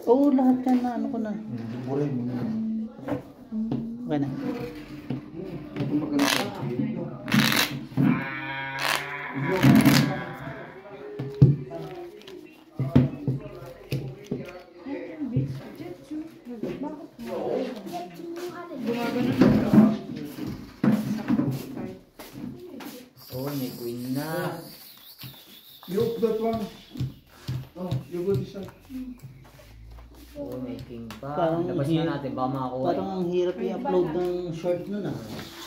Oo, lahat yan na ano ko na. Buray mo na. Okay na. Oh, may queen na. You that one. Oh, you go this side. Oh, may king pa. Parang Labas na natin, baka makakuha. Parang ang hirap i-upload ng short nun ah.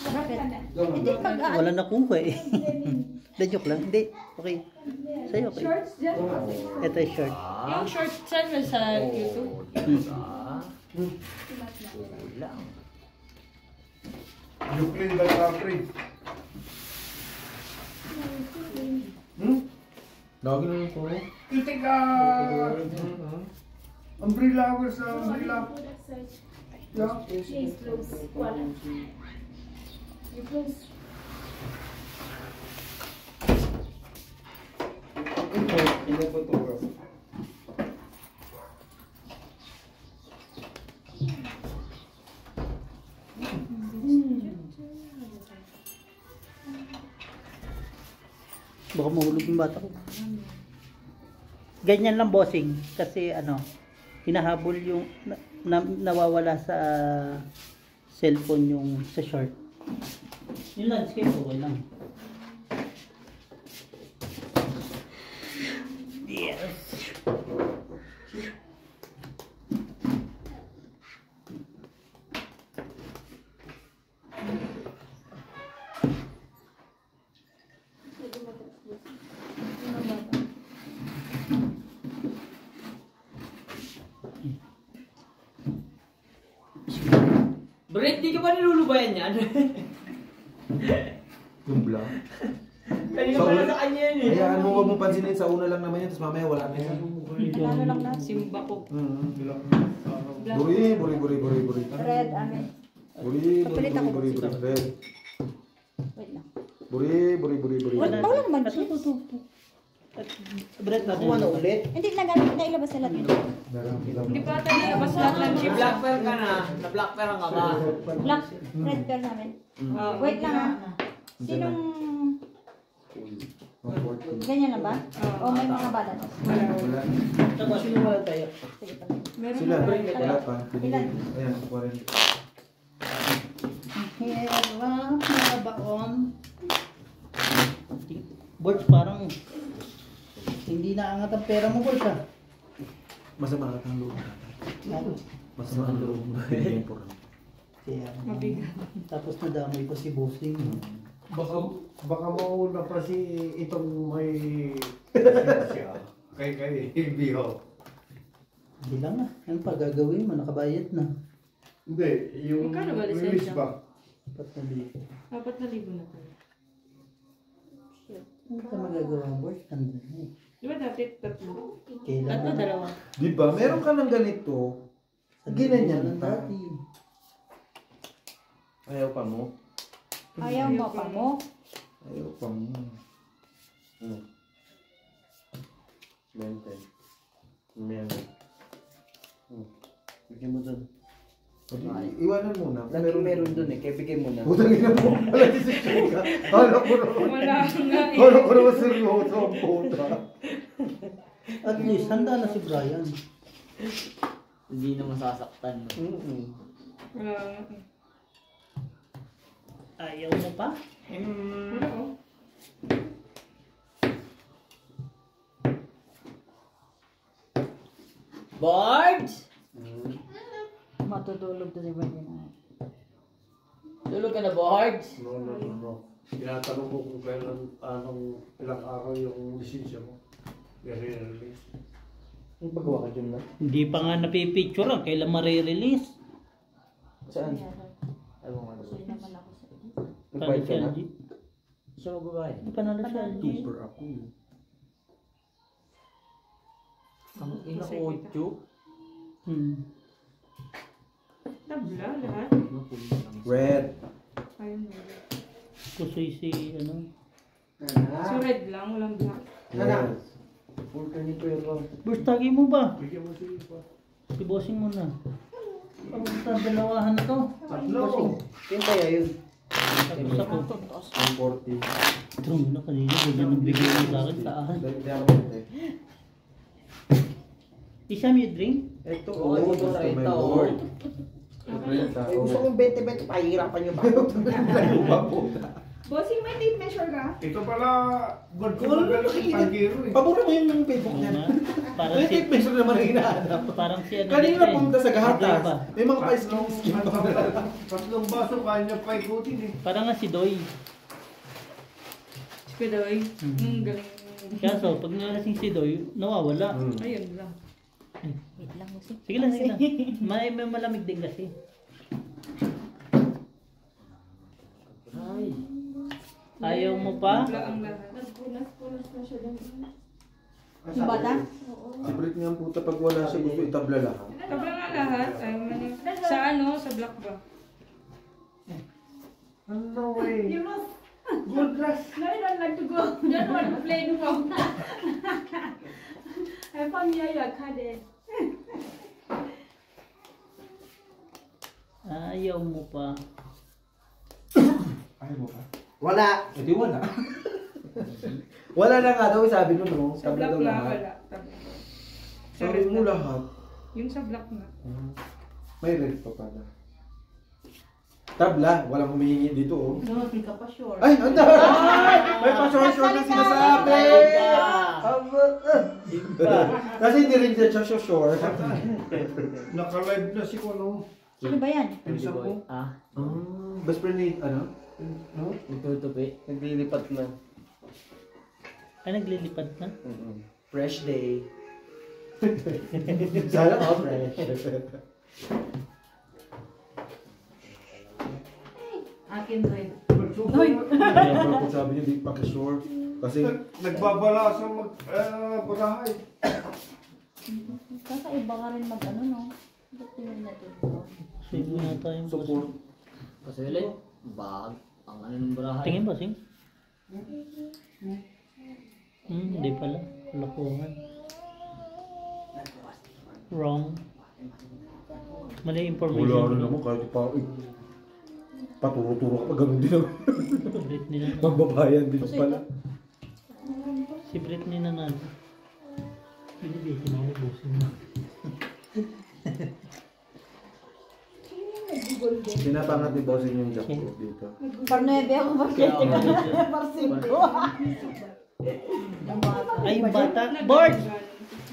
Bakit? Hindi Wala nakuha eh. Hindi, joke lang. Hindi. Okay. Sa'yo okay. Shorts dyan? Ito yung short. Yung shorts dyan mo sa YouTube? Kulang. You clean the cartridge. Lagi na yung ko. Titik umbrella was umbrella. Yeah. Please close. Wala. You close. Ito, photograph. Baka mahulog yung bata ko. Ganyan lang bossing. Kasi ano, hinahabol yung nawawala sa cellphone yung sa short. Yung landscape okay lang. Yes. Brett, di ka ba nilulubayan yan? Yung black. Kanina pa na sa kanya yan eh. Hayaan mo, huwag mong pansinin sa una lang naman yan, tapos mamaya wala na yan. Ano lang na? Simba ko. Buri. Red, amin. Buri. Red. Wait lang. Buri. Wala naman siya. Brett, nakuha na ulit. Hindi, nailabas sila dito. Hindi pa tayo nilabas lahat ng Si Black Pearl ka na. Na-Black Pearl ka ba? Black, red pear namin. Wait lang ha. Sinong... Ganyan lang ba? O may mga balat? Wala. Tapos sinuwala tayo. Sige pala. Sila, wala pa. Ilan? Ayan, 40. Hirap mga baon. Boards parang hindi naangat ang pera mo, boards ah. Masama ka ang loob. Masama ang loob mo. Kaya, tapos nadamay pa si bossing. Baka mauna pa si itong may siya. Kay Biho. Hindi lang ah. Ano pa gagawin mo? Nakabayad na. Hindi, yung Magkano ba release lisensya? ba? 4,000. 4,000 na po. Ano ka magagawa, boards? Tanda na eh. Di ba dati tatlo? Kailangan. Tatlo, dalawa. Di ba? Meron ka ng ganito. Ginanyan ng pa. dati. Ayaw pa mo? Ayaw mo pa mo? Ayaw pa mo. Maintain. Meron. Bigyan mo dun. Iwanan mo na. Meron dun eh, kaya bigay mo na. Putang ina mo. Wala decision ka. Kala ko naman. Wala nga eh. Kala ko naman seryoso ang puta. At least, handa na si Brian. Hindi na masasaktan. Wala nga eh. Ayaw mo pa? Wala ko. Boards! Matutulog to si Brian. Tulog ka na, Boards? No. Tinatanong ko kung kailan, ilang araw yung lisensya mo. I-release. Ang pagawa ka dyan na? Hindi pa nga napipicture ang kailan marirelease. Saan? Ewan ko na. Hindi naman ako sa iyo. Nagbayad ka na? Siya magbabayad. Hindi pa nala siya. Super ako. Ang ina ko, Ocho. Tabla lahat. Red. Ayun mo. Kusoy si ano. So red lang, walang black. Yes. Full ka nito yun. Boss, tagi mo ba? Bigyan mo si Ipa. Ibosing mo na. Parang sa dalawahan na to. Tatlo. Yung kaya yun. Tapos ako. 140. True na kanina. Ganyan ang bigay mo sa akin. Saan? Isa mo yung drink? Ito, Oo, ito gusto sa may ito. board. Eh, gusto kong 20-20, pahihirapan nyo ba? Bossing, may tape measure ka? Ito pala, good ko Wala magaling nakikita. ang pagkiro eh. Pabura mo yung Facebook Oo niya. nga. Parang May si... tape measure naman ang hinahanap. Parang si ano. Kanina dito eh. punta sa Ano gatas. ba? May mga pa-skim pa. Tatlong baso kaya niya pa ikutin eh. Parang nga si Doy. Si Pedoy. Galing. Kaso, pag nalasing si Doy, nawawala. Ayun lang. Wait lang, bossing. Sige lang, sige lang. May malamig din kasi. Ay. Ayaw mo pa? Wala ang lahat. Nagpunas-punas na siya doon. Yung bata? Si Brit nga ang puta pag wala siya gusto itabla lahat. Tabla nga lahat. Ayaw na niya. Sa ano? Sa black ba? No way. You must. Good rush. No, I don't like to go. Don't want to play no more. I found here your card. Ayaw mo pa. Ayaw mo pa? Wala. Eh di wala. Wala na nga daw sabi mo no. Sa Tabla black daw na lahat. wala. Tabla. Sabi mo lahat. Yung sa black na. May red pa pala. Tabla, walang humihingi dito oh. No, hindi ka pa sure. Ay, anda! May pa-short na sinasabi! Kasi hindi rin siya short. Naka-live na si Kuno. Sino ba yan? Pinsan ko. Ah, Best friend ni, ano? No? nagtutupi. Naglilipat na. Ay, naglilipad na? Fresh day. Sana ka, fresh. Akin rin. Kaya pala sabi niya, di pagka-short. Kasi, Nagbabala sa barahay. Kakaiba ka rin mag-ano, no? Ba't yun natutuwa? Save mo na tayong support. Kasi ulit, bag. Ang ano ng barahay. Tingin ba, Sing? Hindi pala. Kalokohan. Wrong. Mali information. Wala rin naman, kahit pa, paturo-turo ka pa, ganun din naman. Britney na. Magbabayan din pala. Si Britney na natin. Binibisin ako, busin mo. Pinapangat ni Bossing yung jackpot dito. Par 9 ako, par 7 ka na, par 5. Ay, yung bata. Board!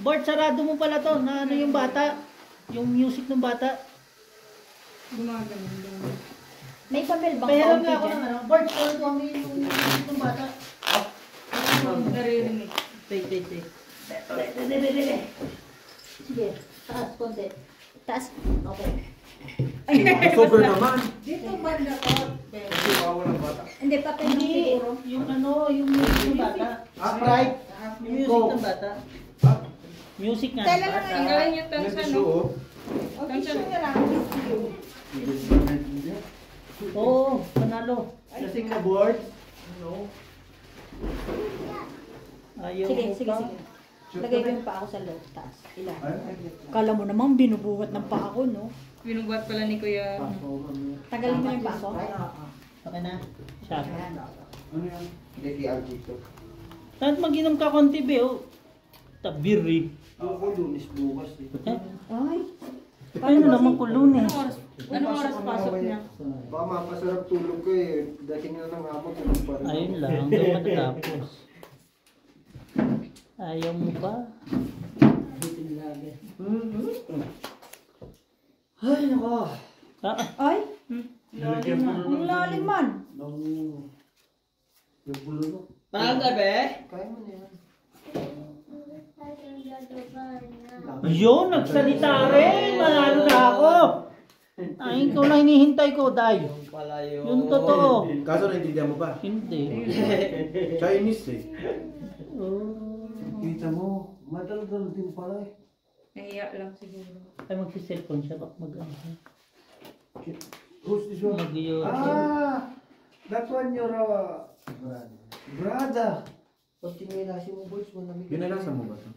Board, sarado mo pala to. Na ano yung bata? Yung music ng bata. Gumagano lang. May papel bang Pero kaunti nga ako dyan? ng ano. Board, sarado mo yung music ng bata. Naririnig. Take. Sige, taas konti. Taas. Okay. Sober naman. Dito banda ko. Kasi bawal ang bata. Hindi, papel lang Hindi. siguro. Yung ano, yung music ng bata. Sprite. Yung music ng bata. Music nga ng Tela lang bata. Ang galing yung tansa, Next no? show, oh. Okay, sure na lang. Oo, panalo. Lasing na board. No. Ayaw Sige, mo sige, pa. sige. Lagay ko yung paa ko sa loob. Taas. Ilan? Kala mo naman binubuhat ng paa ko, no? Binubuhat pala ni Kuya. Tagalin mo yung paa ko. Okay na. Shot. Ano yan? Kahit mag-inom ka konti, be, oh. Tabiri. Ako lunis bukas eh. Ay. Paano naman ko lunes? Anong oras pasok niya? Baka mapasarap tulog ko eh. Dating na ng amo, tulog pa rin. Ayun lang, doon matatapos. Ayaw mo pa? Ay, nako. Ay, Nilagyan ko na ang lalim man. Yung bulunok. Parang gabi? Kaya mo na yan. Yun, nagsalita rin! Manalo na ako! Ay, ikaw lang hinihintay ko, Day. Yung pala yun. Yung totoo. Kaso naintindihan mo ba? Hindi. Chinese eh. Oh. Kita mo, madaldal din pala eh. Nahiya lang siguro. Ay, magsi-cellphone siya. Bak mag-ano. Who's this one? Mag-YouTube. That one your brother. Pag tinilasi mo boys, malamig. Binalasan mo ba ito?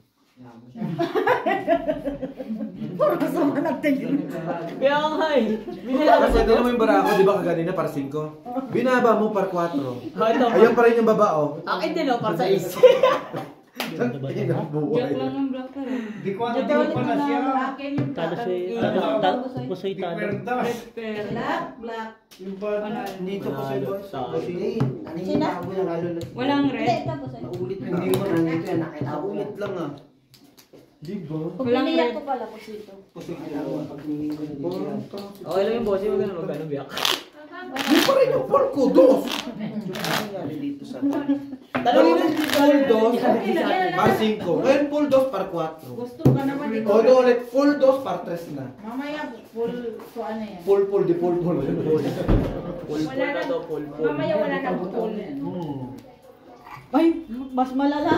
Puro sa Kaya nga eh. Kasi ito naman yung barako, di ba kaganina para 5? Binaba mo para 4. Ito. Ayun pa rin yung baba, oh. Akin din oh, para sa is. Ang Joke buhay. lang ng black ka rin. Di ko ano pa na siya. Talo si pusoy Di talo. perdas. Black. Yung ba? Dito po sa boss. Hindi, ano yung bago yung lalo na. Walang Hindi, red. ito po sa'yo. Naulit na hindi mo nandito yan, nakita ko yan. lang ah. Di ba? Pag Walang piniyak red. ko pala po dito. Pag hiningin ko na dito yan. Okay lang yung boss, yung magkano biyak. Di pa rin yung full ko, 2. Nangyari dito sa... Tanongin mo full 2 para 5. Ngayon full 2 para 4. Gusto ka naman ito. O doon ulit, full 2 para 3 na. Mamaya, full, so ano yan? Full, di full. Wala na to, full. Mamaya wala nang full. Ay, mas malala.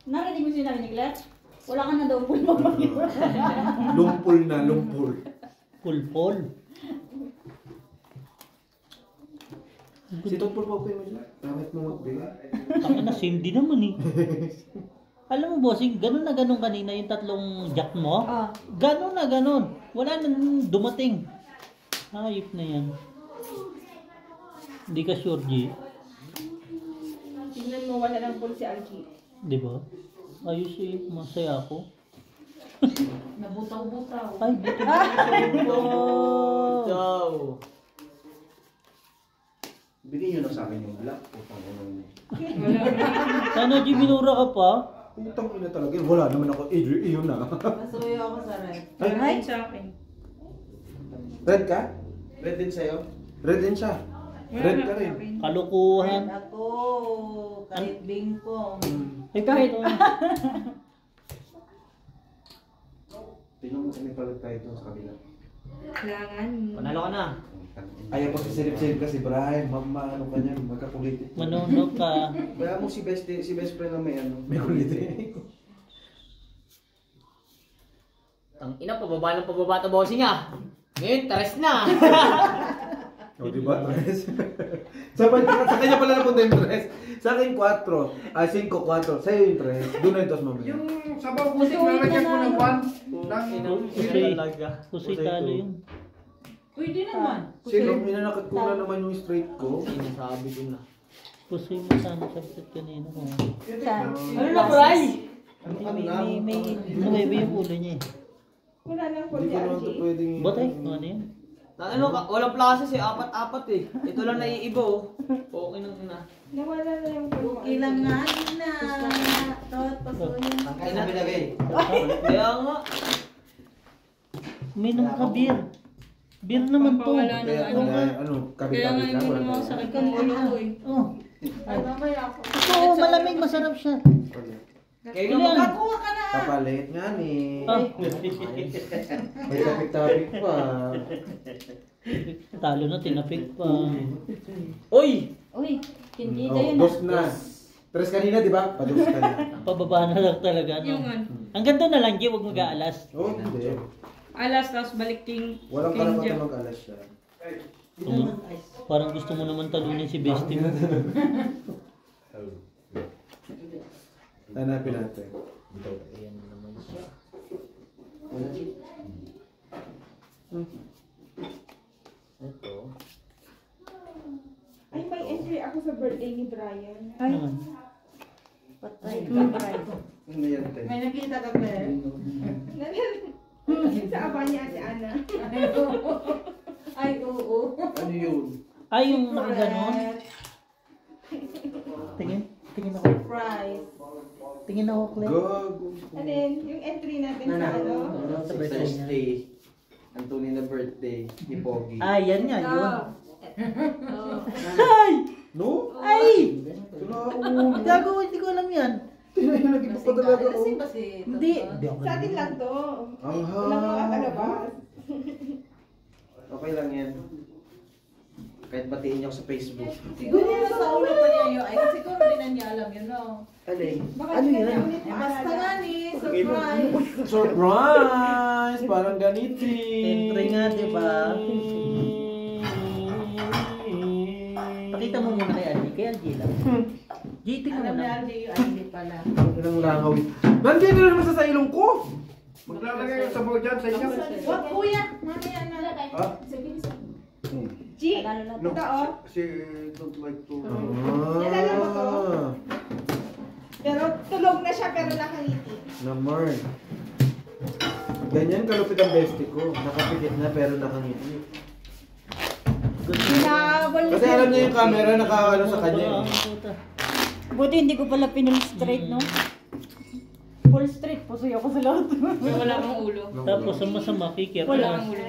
Narinig mo sinabi ni Claire? Wala ka na daw po mamaya. Lumpul na, lumpul. Pulpol. Si Totpul pa mo siya. Bakit mo magbigay? Ang na same din naman eh. Alam mo bossing, ganun na ganun kanina yung tatlong jack mo. Ah. Ganun na ganun. Wala na dumating. Hayop na yan. Hindi ka sure, G. Tingnan mo, wala nang full si Alki. Di ba? Ayos eh. Masaya ako. Nabutaw-butaw. Ay, dito. Ciao. Bigyan nyo na sa akin yung black. Putang ina mo. Sana G, minura ka pa. Putang ina talaga. Wala naman ako. Iyon na. Masuyo ako sa red. Red sa akin. Red ka? Red din sa'yo? Red din siya. Red ka rin. Kalukuhan. Ako, kahit bingkong. Ay, kahit. Tingnan mo kung may palit tayo doon sa kabila. Kailangan. Panalo ka na. Ayaw ko si Silip kasi Brian. Mama, ano ka niyan? Magkakulitin. Manunok ka. Kaya mo si best friend na may ano. May kulitin. Ang ina, pababa to bossing ah. Ngayon, tares na. O, diba? Tres. sa kanya pala napunta yung tres. Sa akin, 4. 5, 4. Sa'yo yung tres. Doon na yung tos mamaya. Yung sabaw putik lalagyan ko ng 1. Ng Pusoy. Talaga. Pusoy talo yun. Pwede naman. Sino? Minanakit ko na naman yung straight ko. Sinasabi ko na. Pusoy mo sana sa set kanina ko. Ano na, Bray? May yung ulo niya eh. Wala nang full Hindi si ko naman ito Alki. pwedeng... Botay, ano yan? Ano ka? Walang plaza eh. 4-4 eh. Ito lang naiiba oh. Okay nang ina. Nawala na yung full. Ilangan na. Tot, pasuyo. Ang kain na binagay. Kaya nga. May nang ka beer. Beer naman to. Pampawala ng Kaya, ano. ano, Kaya kabit-kabit nga ka. hindi Wala mo tayo. sakit ng ulo ko eh. Oh. Ay, mamaya ako. Ito, malamig, masarap siya. Kaya Ilan? nga Kuha ka na. Kapalit nga ni. Ah. May topic-topic pa. Talo na, tinapik pa. Uy! Uy, hindi Oh, yun dos na. Tres kanina, di ba? Pados kanina. Pababa na lang talaga, Yung no? ano. Hanggang doon na lang, G, huwag mag-aalas. Oh, hindi. Alas, tapos balik king. Walang king karapatan Jack. mag-alas siya. Parang gusto mo naman talunin si Bestie mo. Hanapin natin. Ayan naman siya. Ito. Ay, may entry ako sa birthday ni Brian. Ay, Naman. patay. Ano yan, te? May nakita ka ba? Sa aba niya si Ana. Ay, oo. Ano yun? Ay, yung nakaganon. Tingin ako. Surprise. Tingin ako, Claire. Gago. And then, yung entry natin sa ano. Sa birthday niya. Thursday. Anthony na birthday ni Pogi. Ah, yan nga, yun. No? Ay! Tunaw. Gago, hindi ko alam yan. Tinayalagin pa talaga ako. Hindi. Hindi ako Sa atin lang to. Ang Wala kang kakalabas. Okay lang yan. Kahit batiin niyo ako sa Facebook. Siguro sa ulo pa niya yun. Ay, siguro din na niya alam yun, no? Alay. Baka Ano hindi yan? na ulit basta nga ni, surprise. Surprise! Parang ganiti. Entry nga, di ba? Pakita mo muna kay Algie. Kay Algie lang. GT ko Alam muna. niya, hindi pala. Ilang langaw. Nandiyan na naman sa ilong ko. Maglalagay yung sabaw dyan sa inyo. Wag kuya. Mamaya na lang. Ha? G. No, Ito oh. she don't like to. Nalala mo to? Pero tulog na siya pero nakangiti. Naman. Ganyan kalupit ang bestie ko. Nakapikit na pero nakangiti. Hinabol Kasi alam niya yung camera nakakano sa kanya. eh. Buti hindi ko pala pinul straight, no? Full straight, pusoy ako sa lahat. Wala kang ulo. Tapos ang masama, kikir. Wala kang ulo.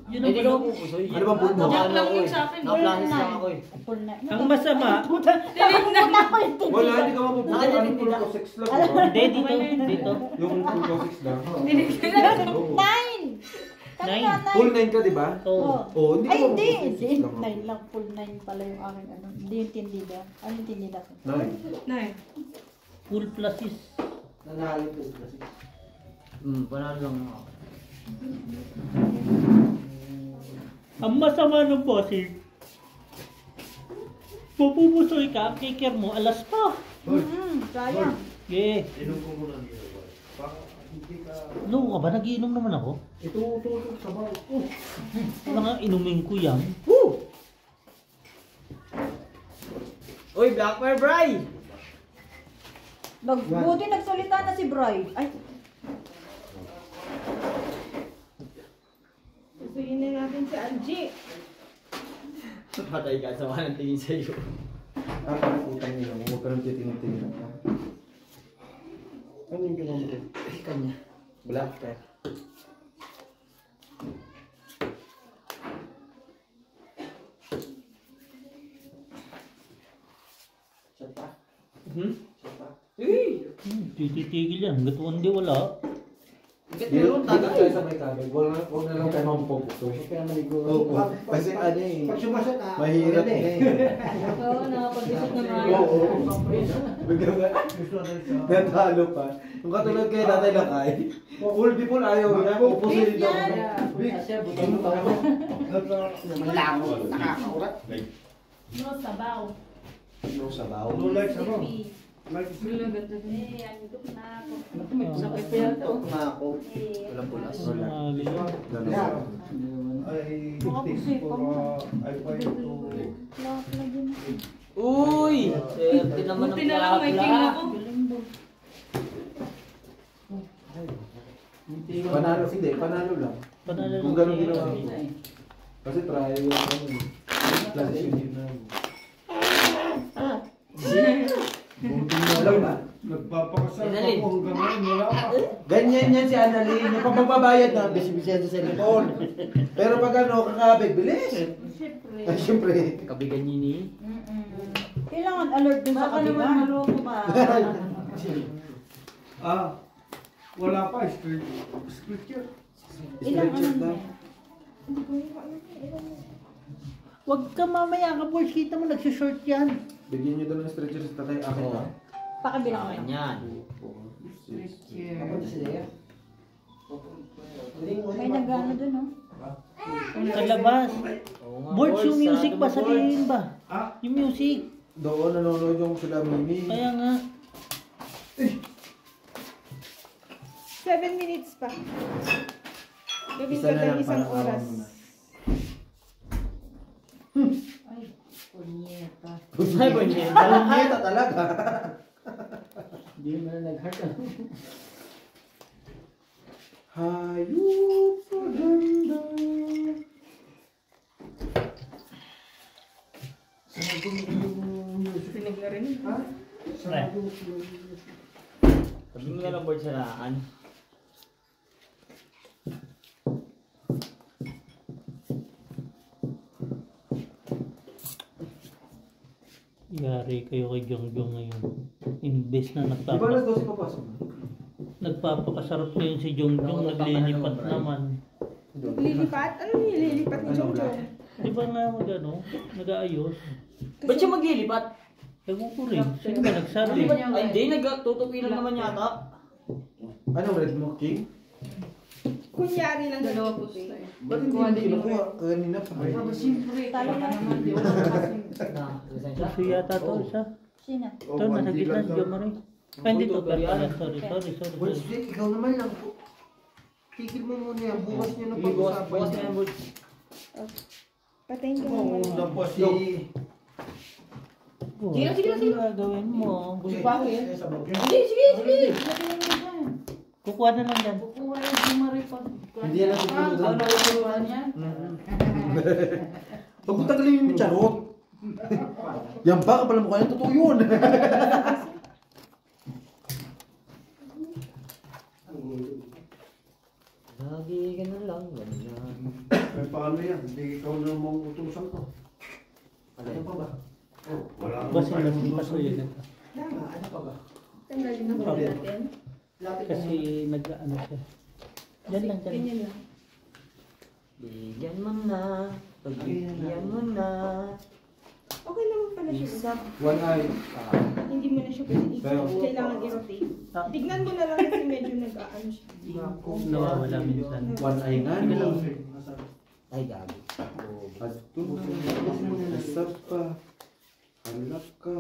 Yun Hindi ang ko pupusoy. Ano bang puno? Jack lang yung sa akin. Nakaplasis lang ako eh. Full na. Ang masama, Tinignan ako yung tinignan. Wala, hindi ka mapupunta. Ano puno ko 6 lang. hindi, dito. Yung puno ko 6 lang. Oo. 9! Nine. Full 9 ka, di ba? Oo. Oo, hindi Ay, ka hindi. mapupunta. Hindi. 9 lang. Full 9 pala yung aking ano. Hindi yung tindida. Ano yung tindida ko? 9. Nay. Full plus is. Nanalo po kasi. Panalo lang ako. Ang masama ng bossing, pupupusoy ka, ang kikir mo, alas pa. Sayang. Yeah. Inom ko muna nito. Baka hindi ka... No, ka ba? Nagiinom naman ako. Ito, sabaw. Wala nga, inumin ko yan. Uy, Blackfire Bry! Buti nagsalita na si Bri. Ay, Gustuin na natin si Angie. Patay ka, sama ng tingin sa'yo. Ah, parang utang nila. Huwag ka nang titingin-tingin. Ano yung ginawa mo? Kanya. Black pepper. Titigil yan. Hanggat hindi wala. Bakit Meron meron tayo tagay? sa may kabel. Huwag na lang tayo mapuputo. Kaya maligo. Oo. Kasi ano eh. Pag sumasat na. Mahirap na eh. Oo, nakapag-isip na mga. Oo. Biglang natalo pa. Yung katulad kayo Tatay Lakay. Full people ayaw niya. Pupusin daw. Malamo. Nakakaurat. No, sabaw. Yung sabaw. No like sabaw. Bilagat na din. Eh, andok na ako. Sakit pa yata. Na ako. Eh, Walang pulas. Wala. I take for I find to. Uy! Swerte naman Buti ng na lang may king plapla. ako. Panalo. Hindi, panalo lang. Panalo Kung lang gano'n siya. ginawa mo. Kasi try yung ano eh. Plus yung gym na. Buti na lang na. Nagpapakasal pa Annalyn. po hanggang ngayon. Wala pa. Ganyan yan si Annalyn. Yung pagbabayad na, bisi-bisihan sa cellphone. Pero pag ano, kakabig, bilis. Siyempre. Ay, syempre. Kabigan niyo ni. kailangan alert din sa kabigan. Wala pa. Split yun. Ilang ano Stretcher na. daw. Huwag ka mamaya ka, boys. Kita mo, nagsushort yan. Bigyan nyo daw ng stretcher sa tatay. Akin na. Pakabilang mo Akin lang. yan. May nag-ano dun, no? Sa labas. Oo nga, Boards, boys, yung music sarado ba? mo, Sabihin boards. ba? Ah? Yung music. Doon nanonood yung sila Mimi. Kaya nga. 7 minutes pa. Gawin Isa ko na lang ng isang para oras. muna. Ay, banyeta. Banyeta talaga. Hindi mo na nag-heart. Hayop sa ganda. Pinaglaro niya. Sabi mo na lang board saraan. Yari kayo kay Jongjong ngayon. Imbes na Di ba alas 12 papasok? nagpapakasarap ngayon si Jongjong, naglilipat naman. Lilipat? Ano nililipat ni Jongjong? Di ba nga mag-ano, nag-aayos? Ba't siya maglilipat? Ewan ko rin. Sino ba nagsabi? Ay, hindi. Nagtutupilan naman yata. Anong red mo, King? Kunyari lang Dalawa po nililipat. tayo. Ba't hindi mo kinukuha? Kanina pa. Talo na. Na, lisensya? Gusto yata to isa. Sino? Ito, nasa gitna si Jo Marie. Ay, hindi to, pero sorry. Bulls, ikaw naman lang. Tigil mo muna yan. Bukas nyo na pag-usapan. Bukas na yan, Bulls. Patayin ka Oo, naman. tapos si... Sige. Gagawin mo. Busog pa ako yan. Sige. Kukuha na lang yan. Kukuha yung sumaripod. Hindi yan natin pinudan. Ano yung kukuha niya? Huwag mo tagalin yung charot. Yan ba? Kapal mukha yan. Totoo yun. Lagi ka na lang, ganyan. Eh, paano yan? Hindi ikaw na mong utusan ko. Ano pa ba? Oh, wala Kasi lasing pa yun. Tama, ano pa ba? Tanggalin ang buhok natin. Lapit Kasi nag-ano siya. Yan lang. Ganyan lang. Bigyan mo na, pagbigyan mo na. Okay naman pala siya. Isa. One eye. Hindi mo na siya pwede Pero- kailangan i-rotate. Ah. Tignan mo na lang kasi medyo nag-aano siya. Nawawala minsan. One eye nga. Sige lang. Ay, gabi. Ato na. Isa pa. Hanap ka.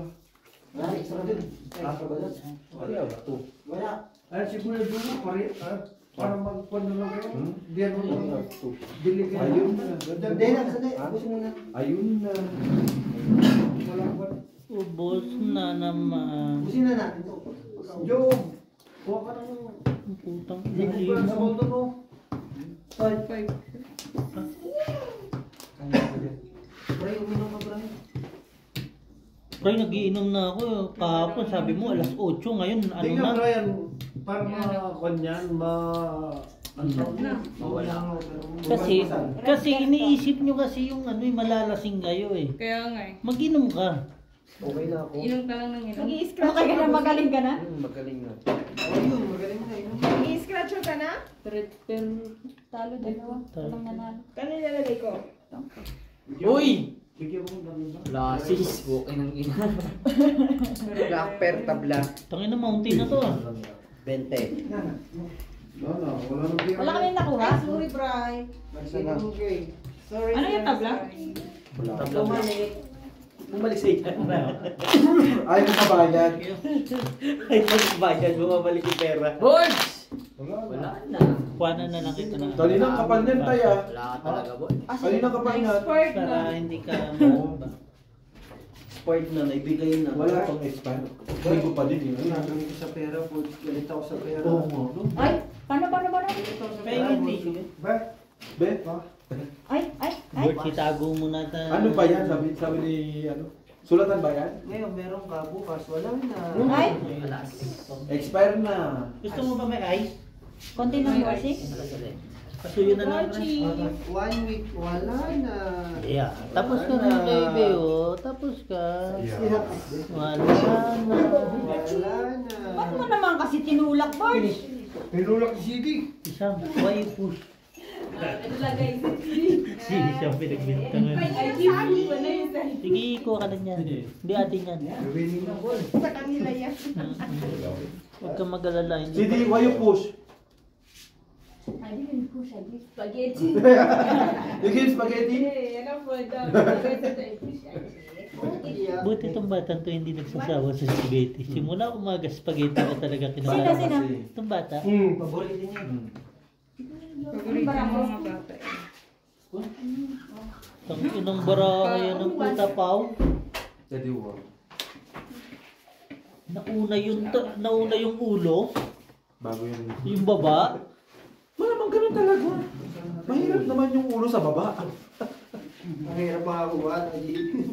Wala. Ay, siguro doon pare, para magpon na lang kayo. Hindi ano lang. Dili kayo. Ayun na. Hindi na, sandali. Abos mo na. Ayun na. Wala pa. Ubos na naman. Busin na natin to. Job! Kuha ka ng... Putang Hindi ko sa boto mo. 5. Bray, uminom ka, Bray. Pre, nagiinom na ako. Kahapon sabi mo alas 8. Ngayon ano Hindi nga, na? Brian, para ma-kanyan, Ano na? Mawala nga. Kasi iniisip nyo kasi yung ano malalasing kayo eh. Kaya nga eh. Mag-inom ka. Okay na ako. Inom ka lang ng inom. Nag-i-scratch Ano kaya na magaling ka na? Magaling na. Ayun, magaling na yun. Nag-i-scratch ka na? Pero talo dalawa. Walang nanalo. Kano nilalagay ko? Uy! Bigyan mo ng iba. Lasis, bukay ng ina. Black per tabla. Tangin na mountain na to ah. 20. Wala nang biyaya. Wala kami nakuha? Sorry, Bri. Sorry. Ano yung tabla? Bumalik sa ikan. Ay, nakabayad. Ay, pagbayad, bumabalik yung pera. Boys! Wala na. Kuhanan na lang ito na. Dali lang, kapal niyan, tay, ah. Wala ka talaga, boy. Dali lang, kapal niyan. Expert Para na. hindi ka maumba. Sport na, naibigay na. Wala pang expire. May ko pa din yun. Ginagamit ko sa pera po. Galit ako sa pera. Oo nga. no? Ay, paano? Kaya hindi. Ba? Be, Ay. Bert, itago mo na ta. ano ba yan? Sabi ni, ano? Sulatan ba yan? Ngayon, meron ka. Bukas, wala na. Ay, Expire na. Gusto mo ba may ice? konti ng bossing. Pasuyo na lang. Mochi. 1 week, wala na. Yeah. Tapos ka na baby oh. Tapos ka. Wala na. Wala na. Ba't mo naman kasi tinulak, Bart? Pinulak si CD. Isang, why you push? Ilagay sa Sige siya pinagbintangan. Ay, give mo na yun. Sige, kuha ka lang yan. Hindi atin yan. Winning na boy. Sa kanila yan. Huwag kang mag-alala. CD, why you push? Ay, di ko siya. Spaghetti. You give spaghetti? Yan ang po ito. Buti itong batang to hindi nagsasawa sa spaghetti. Simula umaga, spaghetti ka talaga kinakain. Sino? Itong bata. Paborito niya. Paborito ng mga bata eh. Ang inang baraha yan ng puta pao. CD, wow. Nauna yung ulo, Bago yun. yung baba. Malamang ganun talaga. Mahirap naman yung ulo sa baba. Ang hirap makakuha. Boy.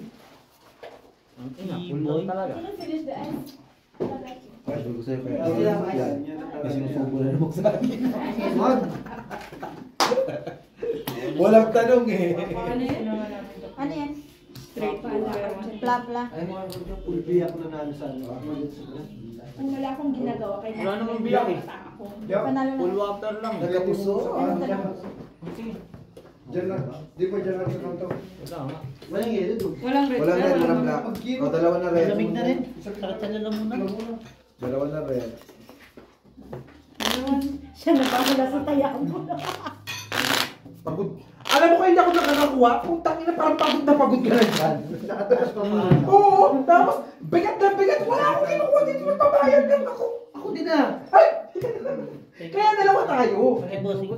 Sino finish the ice? Sabi ko sa'yo kaya. Hindi lang, Yan. Kasi sinusubo na naman sa akin. Wag. Walang tanong eh. Ano yun? Ano yan? Straight to Pla. Ay, mga kanya, pulbiyak na namin sa ano. Kung wala akong ginagawa, kaya Wala namang biyak eh. ako. Panalo Full na. water lang. Nagkapuso. Diyan lang. Di ba diyan lang sa kanto? Wala nga. Walang yelo doon. Walang red. Walang red, walang black. O, dalawa na red. Lamig na rin. Sakit na muna. Dalawa na red. Siya nagpapala sa taya mo. Pagod. Alam mo kaya hindi ako nakakakuha? Kung tangina parang pagod na pagod ka na dyan. Nakataas pa pa. Oo, tapos bigat na bigat. Wala akong kinukuha dito. Magbabayad lang ako. Ako din na. Ay! Kaya dalawa tayo. Okay, bossing.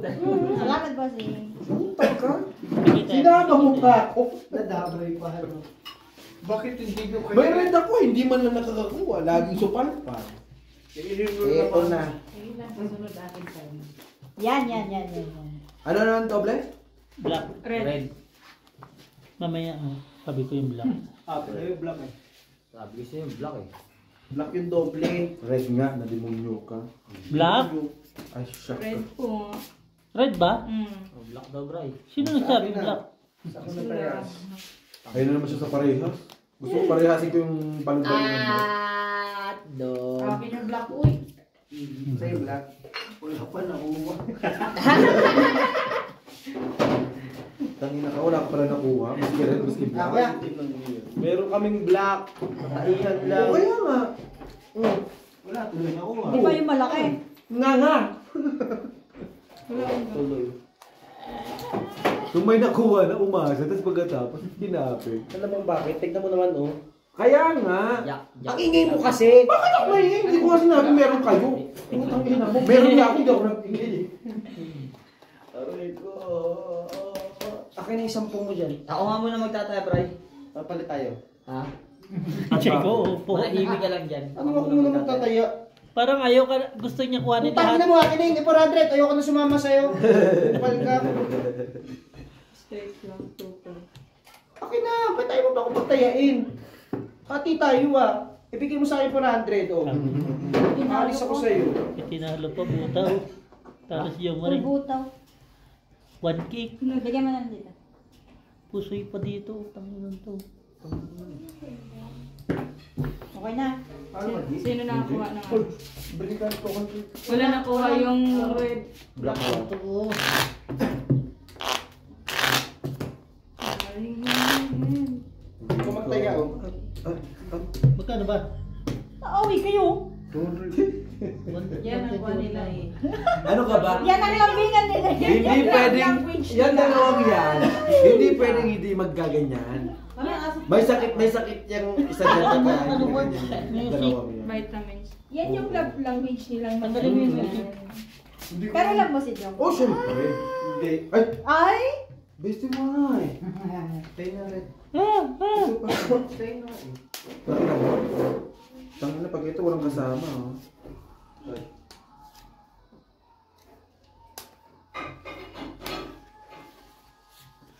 Salamat, bossing. Punta ka. Sinama mo pa ako. Nadabay pa. Ano? Bakit hindi nyo kayo? May red ako, hindi man lang nakakakuha. Laging supalpan. Ito na. Yan. Ano naman doble? Black. Red. Mamaya, sabi ko yung black. Pero yung black eh. Sabi ko sa'yo, black eh. Black yung doble. Red nga, nadimonyo ka. Black? Ay, shock ka. Red po. Red ba? Oh, black daw, bray. Sino nagsabi black? Ako na parehas. Ayun na naman siya sa parehas. Gusto ko parehasin ko yung balong-balong mo. At doon. Akin yung black, uy. Sa'yo black. Wala pa nakuha. Tangina ka, wala ka pala nakuha. Maski red, maski black. Kaya, meron kaming black. Pataihan lang. Oo, kaya nga. Wala tuloy nakuha. Di ba yung malaki? Nga. Tuloy. Kung may nakuha na umasa, tapos pagkatapos, hinapin. Alam mo bakit? Tignan mo naman oh. Kaya nga. Yak. Ang ingay mo kasi. Bakit ako maingay? Hindi ko kasi sinabi meron kayo. Putang ina mo. Meron nga ako, hindi ako nag-ingay. Aray ko. Akin na yung 10 mo dyan. Ako nga muna magtataya, bray. Papalit tayo. Ha? Check ko, upo. Manahimik ka lang dyan. Ano ako muna magtataya? Parang ayaw ka, gusto niya kuhanin Utang na lahat. mo akin na hindi 400. Ayoko na sumama sa'yo. Kapal ka. Straight lang. Super. Akin na. Ba't tayo mo ba akong pagtayain? Hati tayo Ibigay mo sa akin 400 oh. Alis ako sa'yo. Itinalo pa, butaw. Tapos yung maring Pulbutaw. one cake. Lagyan mo na dito. Pusoy pa dito. Tanginan to. Okay na. Sino nakakuha ng ano? Balikan ko kung Wala nakuha yung red. Black ba? Oo. Hindi ko magtaya oh. Magkano ba? Nauwi kayo. Yan ang kuha nila eh. Ano ka ba? Yan ang lambingan nila. Hindi pwedeng, yan dalawang yan. Hindi pwedeng hindi magkaganyan. May sakit yung isa dyan na kaya Ano ba? hindi ganyan. Music. Dalawang yan. Vitamins. Yan yung love language nilang Tanggalin mo yung music. Pero lang mo si Jong. Oh, syempre. Hindi. Ay, Ay! bestie mo nga eh. Tayo na rin. Tayo na eh. Tangina mo. Tangina pag ito walang kasama oh.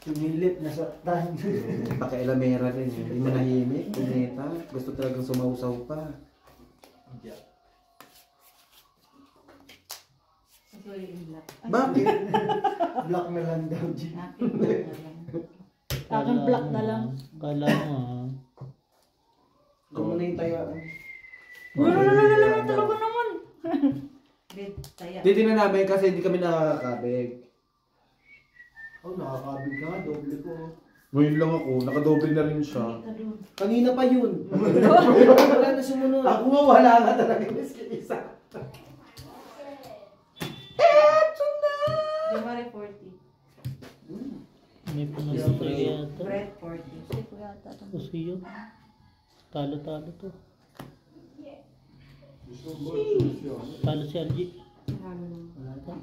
sumilip na sa tan. Pakailamera rin eh. Hindi manahimik. Puneta. Gusto talagang sumausaw pa. Bakit? Black na lang daw. Aking black na lang. Kala mo Ito muna yung tayaan. Talaga naman. Titignan namin kasi hindi kami nakakabig. Oh, nakakabig ka. Doble ko. Ngayon lang ako. Nakadoble na rin siya. Kanina pa yun. Wala na sumunod. Ako nga wala nga talaga yung isa. January 40. May pumasok yata. Red 40. Hindi ko yata ito. Puso yun. Talo-talo to. Talo si RG.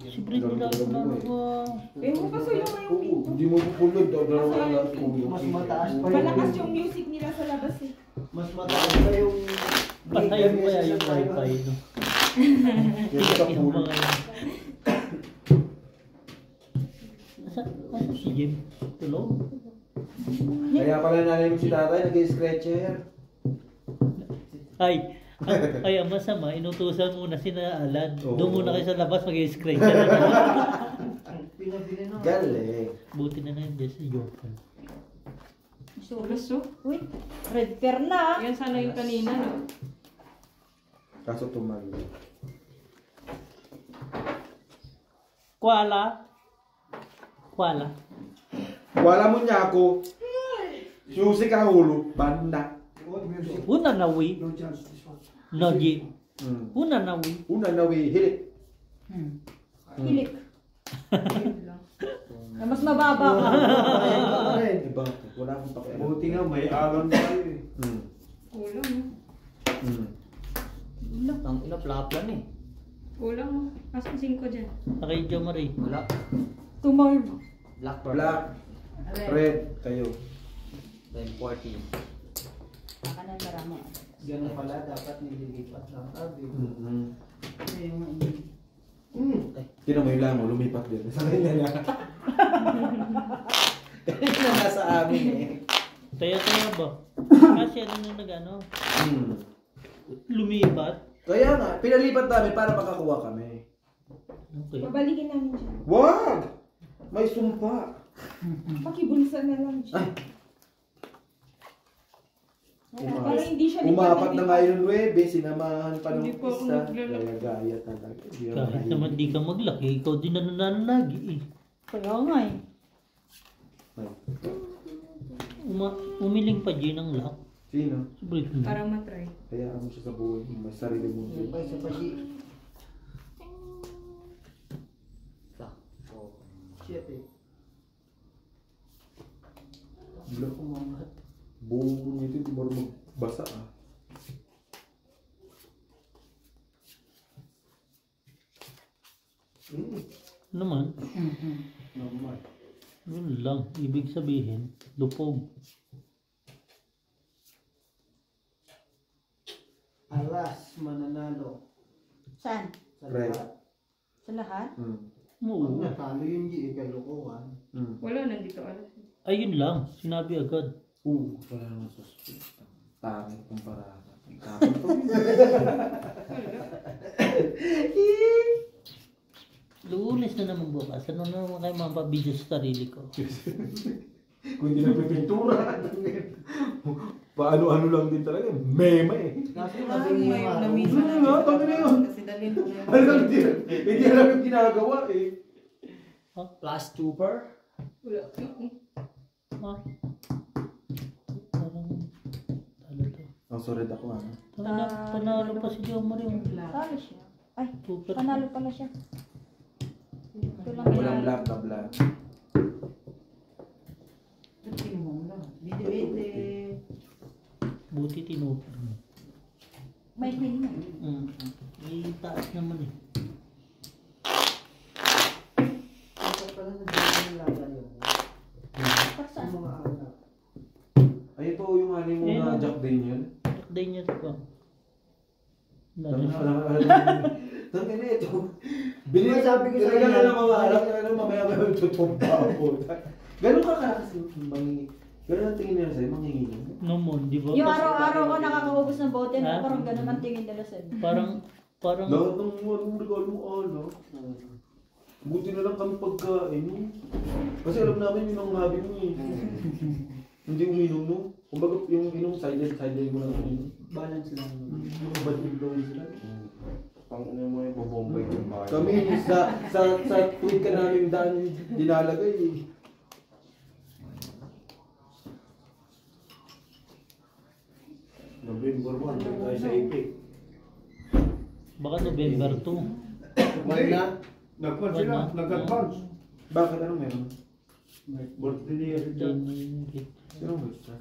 Si Brent nila ako na Eh, mo kasi yung Oo, hindi mo pupulod. Mas mataas pa malakas yung music nila sa labas eh. Mas mataas pa yung... Patayin mo kaya yung wifi, no? Yung mga yun. Asa si Jim? Tulog? Kaya pala nanay mo si tatay, nag-scratcher. Ay, ang masama, inutusan muna si na Alan. Oo. Doon muna kayo sa labas, mag-scratch na. Pinabili na. Galing. Buti na nandiyan si Jopan. Gusto? Uy, red fair na. Yan sana yung kanina, no? Kaso tumagal. Kuala. Wala mo niya ako. Music ang ulo. Banda. Oh, music. Una nawi. No chance. This one. No, Jim. Una nawi. Una na we, hilit. Hilik. Na mas mababa ka. Iba. Wala akong pakialam. Buti nga may alon tayo eh. Kulang mo. Ang ina, plaplan eh. Kulang mo. Asan 5 dyan? Kay Jo Marie. Wala. Tomorrow. Black purple. Black. Red. Kayo. Then 40. Saka na marami. Ganun pala, dapat nililipat lang. Sabi. Ano yung Tinan mo yung lango, lumipat din. Sa kanya na. Kanina nasa amin eh. Kaya ba? Kasi ano nung nag-ano? Lumipat? Kaya nga, pinalipat namin para makakuha kami. Okay. Babalikin namin siya. Wag! May sumpa. Pakibulsa na lang siya. Para hindi siya Umapat na nga yung 9, sinamahan pa ng Hindi po ako isa. naglalak. Kaya gaya talaga. Hindi ako Kahit mahilig. naman di ka maglaki, ikaw din nananagi eh. Kaya nga eh. Umiling pa G ng lock. Sino? Sobrang na. Para matry. Kaya mo siya sa buhay. May sarili mo. Yung pa isa pa si... Shit eh. Bila ko mga buong nito, hindi mo rin magbasa ah. Naman, Normal. yun lang. Ibig sabihin, lupog. Alas, mananalo. Saan? Sa Right. lahat. Sa lahat? Pag Oo. natalo yung G, kay Lukuan. Wala, nandito alas. Ayun lang, sinabi agad. Wala naman suspect. Tangit kumpara. Tangit to. Lunes na naman bukas. Ano na naman kayo mapabidyo sa sarili ko? Kung hindi na pintura. Paano-ano lang din talaga. Meme eh. Kasi labing yung araw. Nga, kami na yun. Kasi dalhin ko na yung... Alam, hindi alam yung ginagawa eh. Plus 2 per? Wala. Ha? Parang talo to. Oh, sorry ako ah. Panalo pa si Jo Marie. Talo siya. Ay, Super. panalo pala siya. Ito lang Walang yan. black na black. Tinumong na. Bidi-bidi. Buti tinupad. May pin na. May taas naman eh. Ito pala nagdala ng laga yun. Para saan? Yung mga anak. Ay, ito yung ano mo Eh, na no. Jack Daniel. Takday niya ito pa. Tangin na ito. Bilhin Sabi ko sa Nilagyan kanya. na ng mga anak, mamaya may tutumpa ako. Ganun ka kasi ganun ang tingin nila sa'yo, mangingin. Naman, di ba? Yung Kasi araw-araw ka nakakaubos ng bote, Ha? na parang ganun ang tingin nila sa'yo. Parang, Lahat ng regalo mo, ano. Buti na lang kami pagkain. Kasi alam namin yun ang hobby mo eh. Hindi uminom, no? Kumbaga yung inom, silent mo lang uminom. Balance lang. Mga bad influence sila. Pang ano mo yung bobombay yung bahay. Kami, sa tweet ka namin daan dinalagay eh. November 1, doon tayo sa Ipik. baka November 2. Hindi. Nagpan sila, Wala. nag-advance. Bakit ano meron? Birthday niya si Jack. Sino ba ito?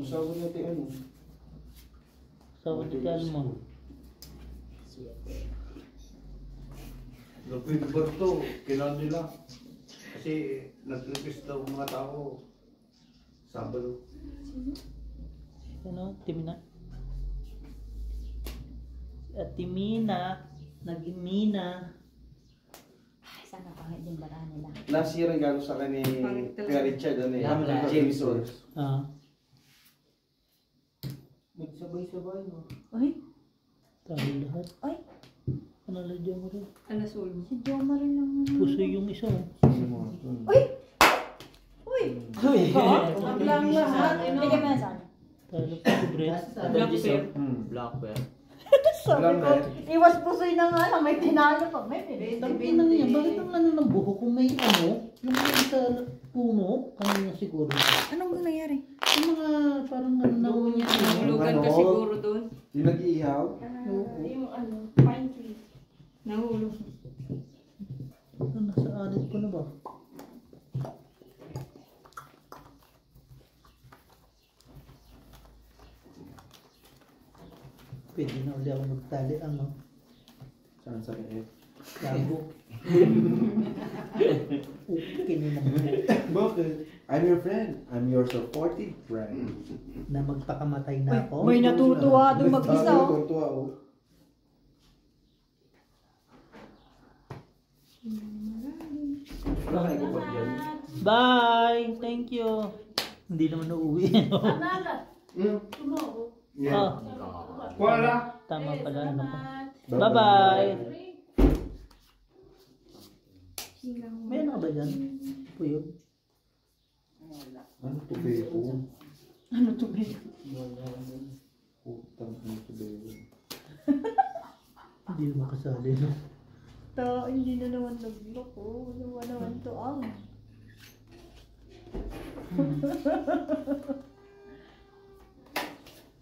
Sabi niya tayo ano. Sawa ni Calma. November 2, kailan nila. Kasi nag-request daw mga tao. Sabado. Ano? Timina? At Timina. Nagimina. Ay, sana pangit din bara nila. Last year ang gano'n sa akin ni Kuya Richard, ano eh, James Source. Nagsabay-sabay no. Ay, Tayo lahat. ay, Panalo Jo Marie. Alas ulo. si Joma rin lang. Puso yung isa. Uy! Uy! Wag lang lahat. Bigyan mo na saan. Talo pa si Brett. Black bear. Black bear. Sabi ko, iwas pusoy na nga lang, may tinalo pa. May Sabi na niya, bakit ang ano ng buhok kung may ano? Yung mga sa puno, kanina siguro. Anong nangyari? Yung mga parang ano na Doon niya. Nahulugan Ano? ka siguro doon. Yung nag-iihaw? Yung ano, pine tree. Nahulog. Nasa alit ko na ba? Pwede na uli ako magtali. Ano? Saan sa F? Gago. Okay na naman. Bakit? I'm your friend. I'm your supportive friend. Na magpakamatay na ako. May natutuwa doon mag-isa. Oh. Tuwa ako. Wala kayo ko ba dyan? Bye! Thank you. Hindi naman nauwi. Oh, Wala. tama pala. Ano pa. Bye-bye! May ano ka ba dyan? Puyo. Ano to beko? Ano to ba? Utang ano to beko? Hindi naman kasali, no? Hindi na naman nag-block oh. Wala naman to ang.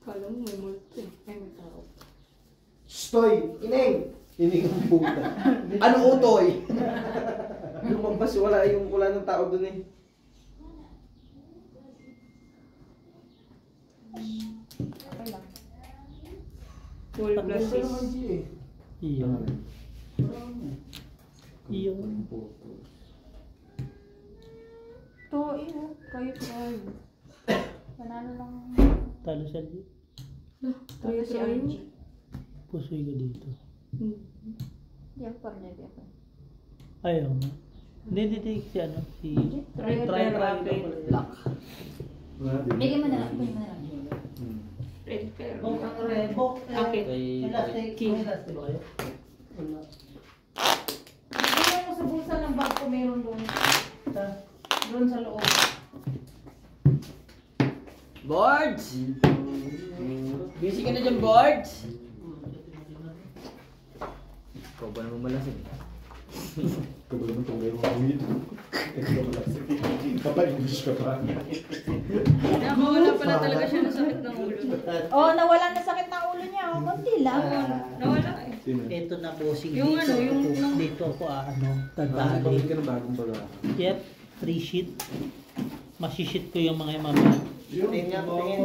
Kala mo may multo eh. Ay, may tao. Stoy! Ineng! Hindi ang puta. Ano utoy? Lumabas, wala ng tao dun eh. Okay lang. Full plus is. Iyon. Iyon. To, iyo. Kayo tayo. Panalo lang. Talo sa liit. Tayo si RG. Pusoy ka dito. Hindi ako partner ako. Ayaw mo. Hindi si ano. Si... Try rapid. Bigyan mo na lang. Bigyan mo na lang. Red pero. Akit. Akit. Elastic. King. Elastic ba kayo? Wala. Bigyan mo sa bulsa ng bag ko meron doon. Doon sa loob. Boards! Busy ka na dyan, Boards? Ikaw ba naman malasing? Ikaw ba naman itong mayroong weed? Ikaw ba malasig? Kapag-English ka pa. Nakawala pala talaga siya ng sakit ng ulo. Oh, nawala na sakit ng ulo niya. Oh, konti lang. Nawala eh. Ito na bossing Yung dito. ano, yung- Ako- dito ako Bakit tadali. ka ng bagong baga? Yep. 3 sheet. Masishit ko yung mga mamaya. Tingin nga, tingin.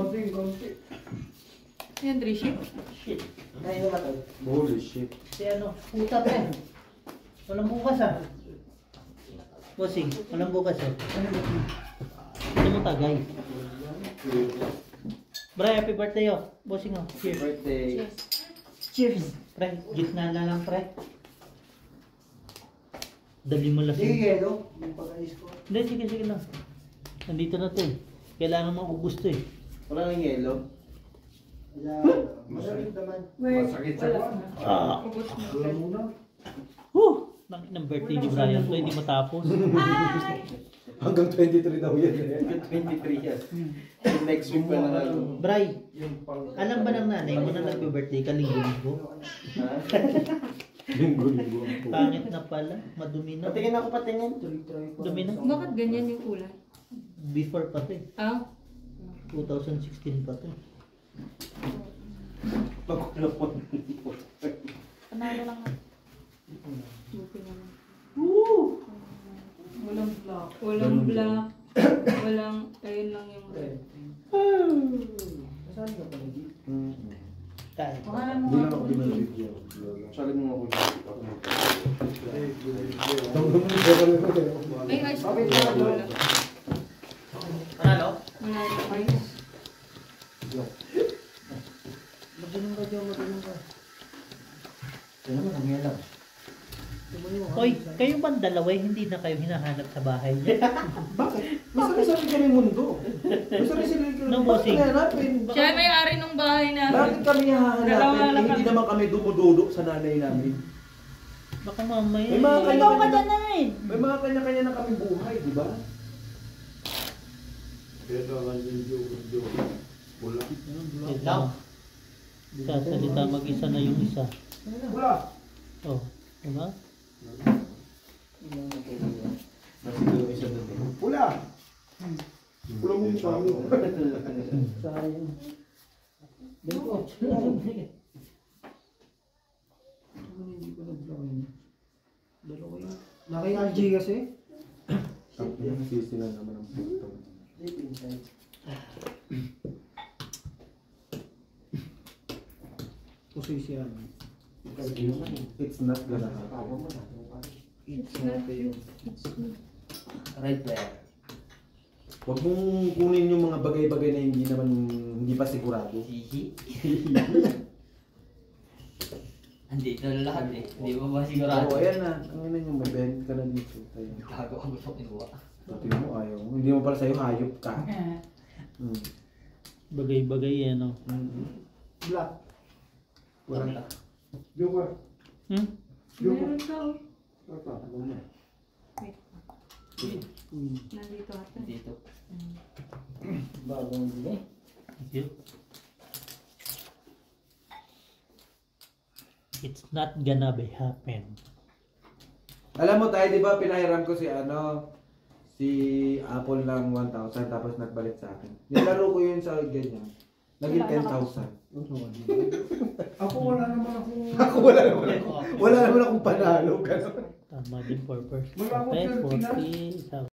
Yan, 3 sheep. Shit. Kaya naman to. Holy shit. Si ano, puta pa eh. Walang bukas ah. Bossing, walang bukas eh. Hindi mo tagay. Bray, happy birthday oh. Bossing oh. Cheers. Birthday. Cheers. Pre, gitna na lang pre. Dali mo lang. Sige, yelo. Yung pag-ayos ko. Hindi, sige lang. Nandito na to eh. Kailangan mo gusto eh. Wala nang yelo. Wala. Masalit naman. Masakit sa buwan. Ah. Ubus na. Wala muna. Whew! Ng birthday ni Brian to, hindi matapos. Hanggang 23 daw yan eh. 23 yan. Yung next week pa na lang. Bray, Yung pang... alam ba ng nanay mo na nagbe-birthday ka linggo-linggo? Ha? Linggo-linggo. Pangit na pala, madumi na. Patingin ako, patingin. Dumi na. Bakit ganyan yung kulay? Before pa to eh. Ah? 2016 pa to eh. Panalo lang. Buti naman. Walang block. Walang black. Walang, ayun lang yung red. Saan ka pala dito? Kaya. Pangalan mo Hindi nga. lang ako binalibyo. Sabi mo ako dito. May ice Bakit cream. wala? Wala. Panalo? Wala yung ice. Magaling ka dyan, magaling ka. Kaya naman, ang yalang. Hoy, kayo bang dalawa hindi na kayo hinahanap sa bahay niyo? Bakit? Masari-sari kami mundo. Masari-sari kami. No, Bakit bossing. hanapin? Siya ay may-ari ng bahay namin. Bakit kami Dalawa hahanapin? lang Hindi kami. naman kami dumududo sa nanay namin. Baka mamaya. May mga eh. Ikaw ka dyan na rin. May mga kanya-kanya na kami buhay, di ba? Kaya naman yung wala. Wait lang. Sasalita mag-isa na yung isa. Wala. Oh, diba? Nasa yung isa doon eh. Wala. Wala mo yung tao. Sayang. Dito. Hindi ko nag-drawing. Dalawa yun. Laki RG kasi. Ang pinasisi lang naman ang putong. Tusoy siya. It's not gonna happen. It's okay. Right there. Huwag mong kunin yung mga bagay-bagay na hindi pa sigurado. Hihi. Andito na lahat eh. Hindi mo ba sigurado? Oo, ayan na. Ang ina nyo, may bend ka na dito. Tayo. Gago ka gusto kinuha. Pati mo, ayaw mo. Hindi mo pala sa'yo, hayop ka. Bagay-bagay yan, no? Black. Wala. Joker. Hmm? Meron ka oh. Ito, ano na? Nandito ata. Dito. Bagong bili. Thank you. It's not gonna be happen. Alam mo tayo, di ba, pinahiram ko si Apple ng 1,000 tapos nagbalik sa akin. Nilaro ko yun sa ganyan. Naging 10,000. Ako wala naman akong... Ako wala naman akong panalo. Ganun. Tama din for first. Wala akong Okay, 30 na. 40.